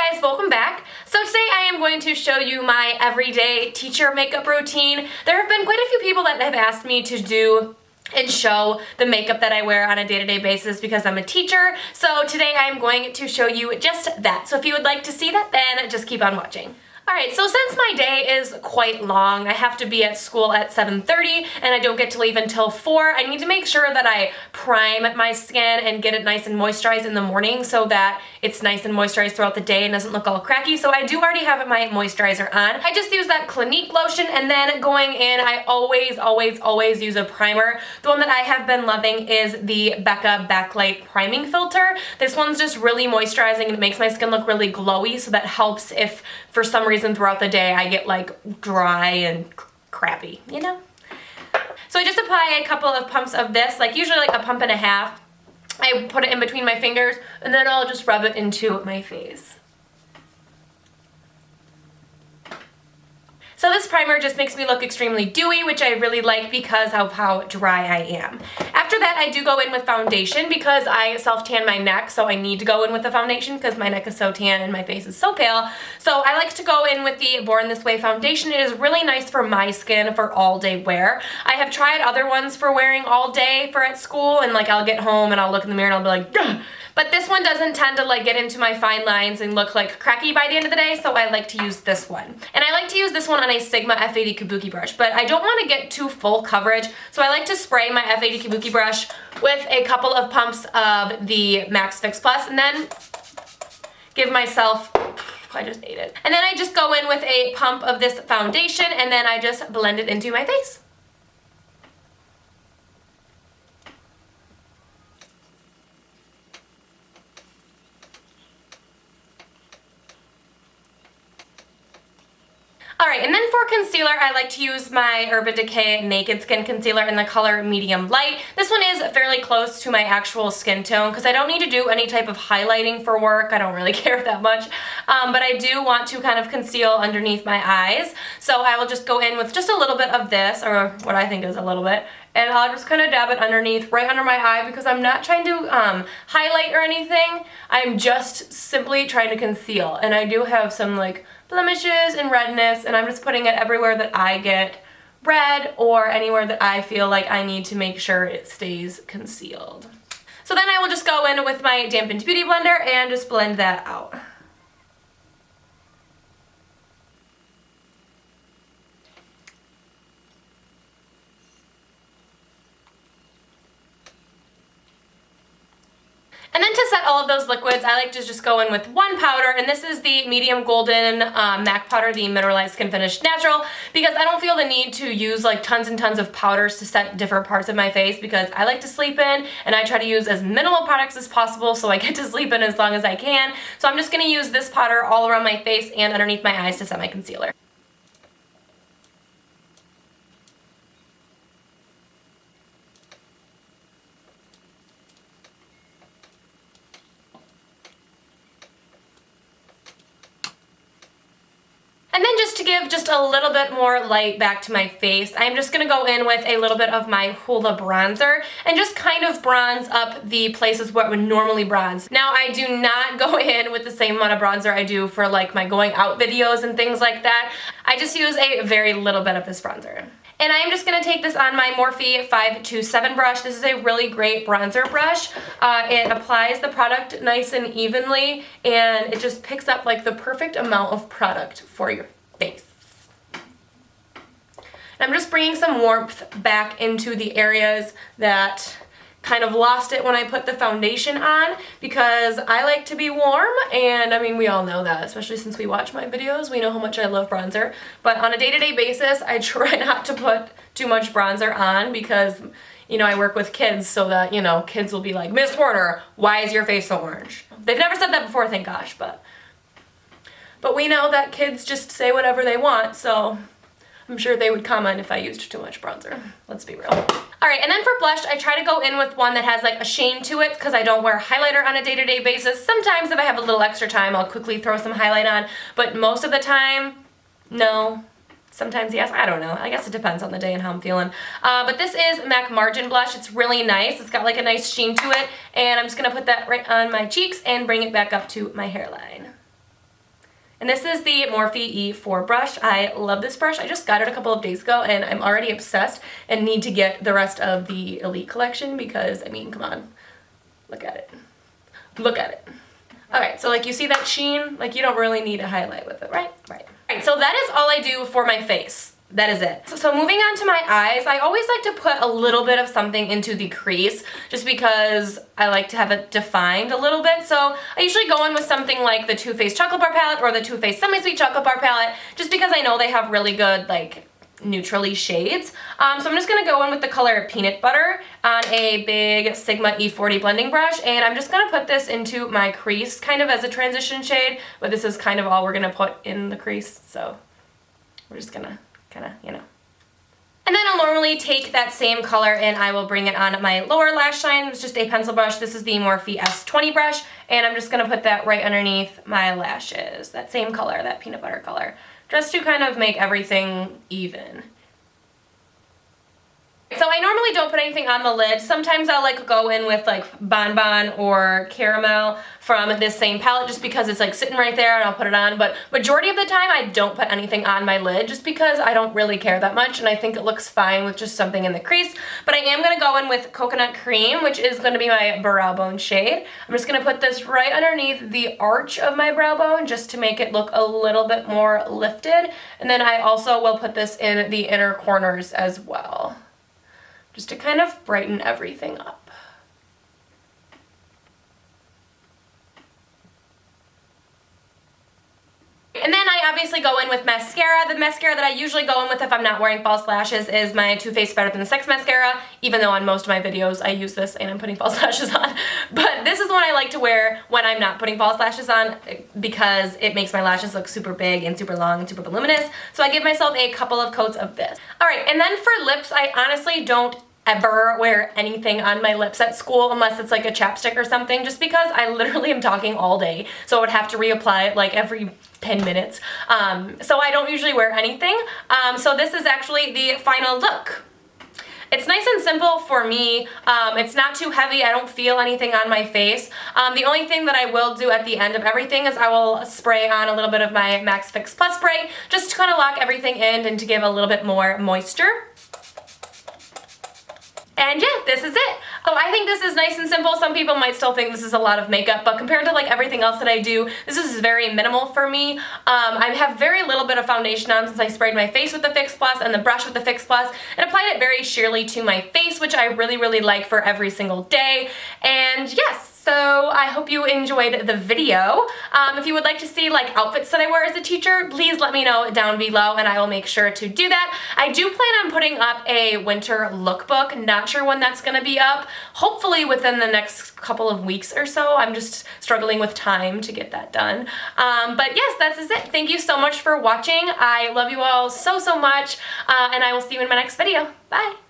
Hi guys, welcome back. So today I am going to show you my everyday teacher makeup routine. There have been quite a few people that have asked me to do and show the makeup that I wear on a day-to-day basis because I'm a teacher. So today I'm going to show you just that. So if you would like to see that, then just keep on watching. Alright, so since my day is quite long, I have to be at school at 7:30 and I don't get to leave until 4, I need to make sure that I prime my skin and get it nice and moisturized in the morning so that it's nice and moisturized throughout the day and doesn't look all cracky. So I do already have my moisturizer on. I just use that Clinique lotion, and then going in, I always use a primer. The one that I have been loving is the Becca Backlight priming filter. This one's just really moisturizing and it makes my skin look really glowy, so that helps if for some reason throughout the day I get like dry and crappy, you know? So I just apply a couple of pumps of this, like usually like a pump and a half. I put it in between my fingers and then I'll just rub it into my face. So this primer just makes me look extremely dewy, which I really like because of how dry I am. After that, I do go in with foundation because I self-tan my neck, so I need to go in with the foundation because my neck is so tan and my face is so pale. So I like to go in with the Born This Way foundation. It is really nice for my skin for all day wear. I have tried other ones for wearing all day for at school, and like I'll get home and I'll look in the mirror and I'll be like, "Gah!" But this one doesn't tend to like get into my fine lines and look like cracky by the end of the day, so I like to use this one. And I like to use this one on a Sigma F80 Kabuki brush, but I don't want to get too full coverage, so I like to spray my F80 Kabuki brush with a couple of pumps of the Max Fix Plus, and then give myself, I just ate it. And then I just go in with a pump of this foundation, and then I just blend it into my face. Alright, and then for concealer, I like to use my Urban Decay Naked Skin Concealer in the color Medium Light. This one is fairly close to my actual skin tone because I don't need to do any type of highlighting for work. I don't really care that much, but I do want to kind of conceal underneath my eyes. So I will just go in with just a little bit of this, or what I think is a little bit, and I'll just kind of dab it underneath, right under my eye, because I'm not trying to highlight or anything. I'm just simply trying to conceal, and I do have some like blemishes and redness, and I'm just putting it everywhere that I get red or anywhere that I feel like I need to make sure it stays concealed. So then I will just go in with my dampened beauty blender and just blend that out. And then to set all of those liquids, I like to just go in with one powder, and this is the Medium Golden MAC powder, the Mineralize Skin Finish Natural, because I don't feel the need to use like tons and tons of powders to set different parts of my face, because I like to sleep in, and I try to use as minimal products as possible so I get to sleep in as long as I can. So I'm just going to use this powder all around my face and underneath my eyes to set my concealer. And then just to give just a little bit more light back to my face, I'm just going to go in with a little bit of my Hoola bronzer and just kind of bronze up the places where it would normally bronze. Now, I do not go in with the same amount of bronzer I do for like my going out videos and things like that. I just use a very little bit of this bronzer. And I am just going to take this on my Morphe 527 brush. This is a really great bronzer brush. It applies the product nice and evenly, and it just picks up like the perfect amount of product for your face. And I'm just bringing some warmth back into the areas that kind of lost it when I put the foundation on, because I like to be warm, and I mean, we all know that, especially since we watch my videos. We know how much I love bronzer, but on a day-to-day basis, I try not to put too much bronzer on because, you know, I work with kids, so that, you know, kids will be like, "Miss Warner, why is your face so orange?" They've never said that before, thank gosh, but we know that kids just say whatever they want, so I'm sure they would comment if I used too much bronzer. Let's be real. Alright, and then for blush, I try to go in with one that has like a sheen to it because I don't wear highlighter on a day-to-day basis. Sometimes if I have a little extra time, I'll quickly throw some highlight on, but most of the time, no. Sometimes yes, I don't know. I guess it depends on the day and how I'm feeling. But this is MAC Margin Blush. It's really nice. It's got like a nice sheen to it, and I'm just going to put that right on my cheeks and bring it back up to my hairline. And this is the Morphe E4 brush. I love this brush. I just got it a couple of days ago and I'm already obsessed and need to get the rest of the Elite collection because, I mean, come on. Look at it. Look at it. Alright, so like you see that sheen? Like you don't really need a highlight with it, right? Right. Alright, so that is all I do for my face. That is it. So moving on to my eyes, I always like to put a little bit of something into the crease just because I like to have it defined a little bit. So I usually go in with something like the Too Faced Chocolate Bar palette or the Too Faced Semi-Sweet Chocolate Bar palette just because I know they have really good like neutrally shades. So I'm just going to go in with the color Peanut Butter on a big Sigma E40 blending brush, and I'm just going to put this into my crease kind of as a transition shade, but this is kind of all we're going to put in the crease, so we're just going to kind of, you know. And then I'll normally take that same color and I will bring it on my lower lash line. It's just a pencil brush. This is the Morphe S20 brush, and I'm just going to put that right underneath my lashes, that same color, that peanut butter color, just to kind of make everything even. So I normally don't put anything on the lid. Sometimes I'll like go in with like Bonbon or Caramel from this same palette just because it's like sitting right there and I'll put it on. But majority of the time I don't put anything on my lid just because I don't really care that much and I think it looks fine with just something in the crease. But I am going to go in with Coconut Cream, which is going to be my brow bone shade. I'm just going to put this right underneath the arch of my brow bone just to make it look a little bit more lifted. And then I also will put this in the inner corners as well, just to kind of brighten everything up. And then I obviously go in with mascara. The mascara that I usually go in with if I'm not wearing false lashes is my Too Faced Better Than Sex mascara, even though on most of my videos I use this and I'm putting false lashes on. But this is the one I like to wear when I'm not putting false lashes on because it makes my lashes look super big and super long and super voluminous. So I give myself a couple of coats of this. Alright, and then for lips, I honestly don't ever wear anything on my lips at school unless it's like a chapstick or something, just because I literally am talking all day, so I would have to reapply it like every 10 minutes. So I don't usually wear anything. So this is actually the final look. It's nice and simple for me. It's not too heavy. I don't feel anything on my face. The only thing that I will do at the end of everything is I will spray on a little bit of my Max Fix Plus spray just to kind of lock everything in and to give a little bit more moisture. And yeah, this is it. Oh, I think this is nice and simple. Some people might still think this is a lot of makeup, but compared to like everything else that I do, this is very minimal for me. I have very little bit of foundation on since I sprayed my face with the Fix Plus and the brush with the Fix Plus and applied it very sheerly to my face, which I really, really like for every single day. And yes, so I hope you enjoyed the video. If you would like to see like outfits that I wear as a teacher, please let me know down below and I will make sure to do that. I do plan on putting up a winter lookbook. Not sure when that's going to be up. Hopefully within the next couple of weeks or so. I'm just struggling with time to get that done. But yes, that's it. Thank you so much for watching. I love you all so, so much, and I will see you in my next video. Bye!